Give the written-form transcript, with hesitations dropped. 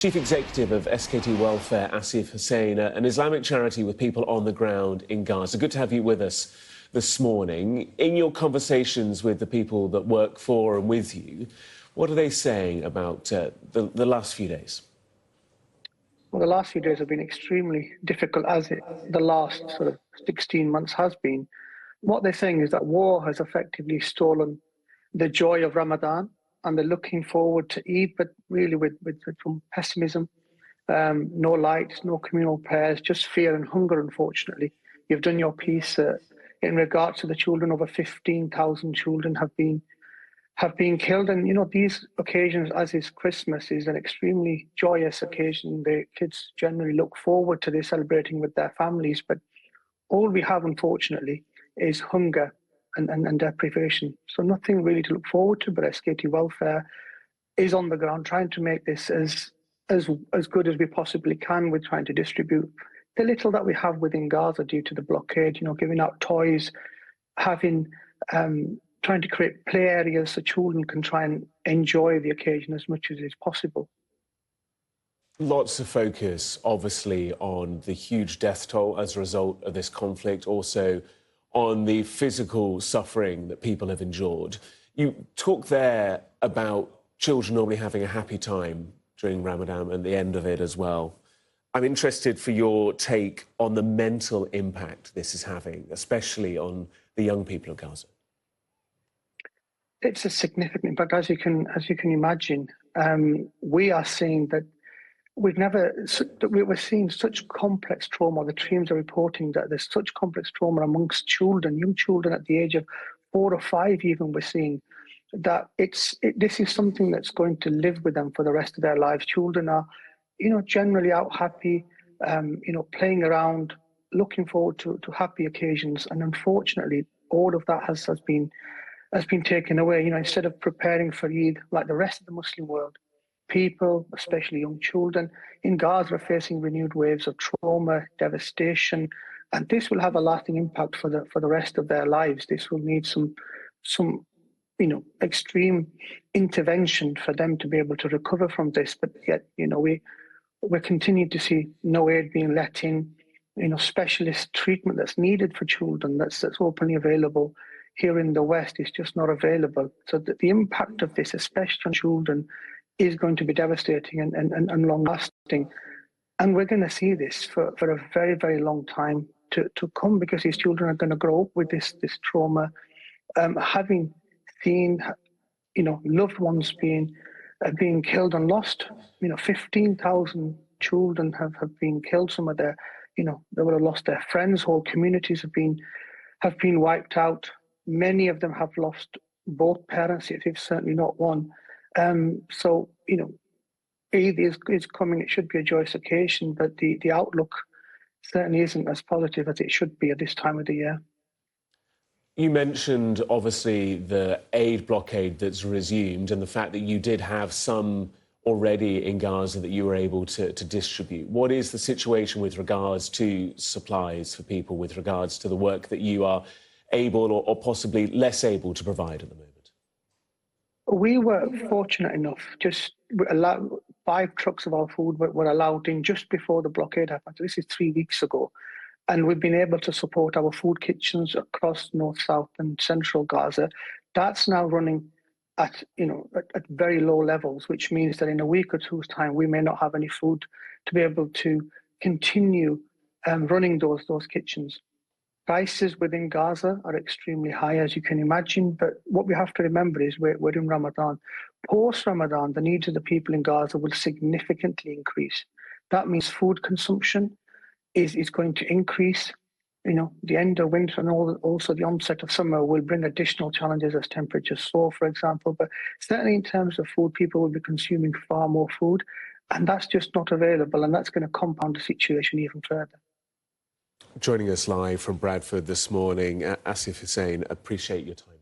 Chief Executive of SKT Welfare, Asif Hussain, an Islamic charity with people on the ground in Gaza. Good to have you with us this morning. In your conversations with the people that work for and with you, what are they saying about the last few days? Well, the last few days have been extremely difficult, as the last sort of 16 months has been. What they're saying is that war has effectively stolen the joy of Ramadan, and they're looking forward to Eid, but really with some pessimism. No lights, no communal prayers, just fear and hunger, unfortunately. You've done your piece in regards to the children. Over 15,000 children have been killed. And, you know, these occasions, as is Christmas, is an extremely joyous occasion. The kids generally look forward to this, celebrating with their families. But all we have, unfortunately, is hunger and deprivation. So nothing really to look forward to, but SKT Welfare is on the ground trying to make this as good as we possibly can, with trying to distribute the little that we have within Gaza due to the blockade, you know, giving out toys, having trying to create play areas so children can try and enjoy the occasion as much as is possible. Lots of focus, obviously, on the huge death toll as a result of this conflict, also on the physical suffering that people have endured. You talk there about children normally having a happy time during Ramadan and the end of it as well. I'm interested for your take on the mental impact this is having, especially on the young people of Gaza. It's a significant impact, as you can imagine. We are seeing that we're seeing such complex trauma. The teams are reporting that there's such complex trauma amongst children, young children at the age of 4 or 5 even. We're seeing that this is something that's going to live with them for the rest of their lives. Children are, you know, generally out happy, you know, playing around, looking forward to happy occasions. And unfortunately, all of that has been taken away. You know, instead of preparing for Eid like the rest of the Muslim world, people, especially young children in Gaza, are facing renewed waves of trauma, devastation, and this will have a lasting impact for the rest of their lives. This will need some you know, extreme intervention for them to be able to recover from this. But yet, you know, we're continuing to see no aid being let in. You know, specialist treatment that's needed for children that's openly available here in the West is just not available. So the impact of this, especially on children, is going to be devastating and long-lasting. And we're going to see this for a very, very long time to come, because these children are going to grow up with this trauma, having seen, you know, loved ones being killed and lost. You know, 15,000 children have been killed. Some of their, you know, they would have lost their friends. Whole communities have been wiped out. Many of them have lost both parents, if certainly not one. So, you know, Eid is coming. It should be a joyous occasion, but the outlook certainly isn't as positive as it should be at this time of the year. You mentioned, obviously, the aid blockade that's resumed and the fact that you did have some already in Gaza that you were able to distribute. What is the situation with regards to supplies for people, with regards to the work that you are able or possibly less able to provide at the moment? We were fortunate enough, just 5 trucks of our food were allowed in just before the blockade happened. So this is 3 weeks ago. And we've been able to support our food kitchens across North, South and Central Gaza. That's now running at, you know, at very low levels, which means that in a week or two's time, we may not have any food to be able to continue running those kitchens. Prices within Gaza are extremely high, as you can imagine. But what we have to remember is we're in Ramadan. Post-Ramadan, the needs of the people in Gaza will significantly increase. That means food consumption is going to increase. You know, the end of winter and also the onset of summer will bring additional challenges as temperatures soar, for example. But certainly in terms of food, people will be consuming far more food, and that's just not available, and that's going to compound the situation even further. Joining us live from Bradford this morning, Asif Hussain, appreciate your time.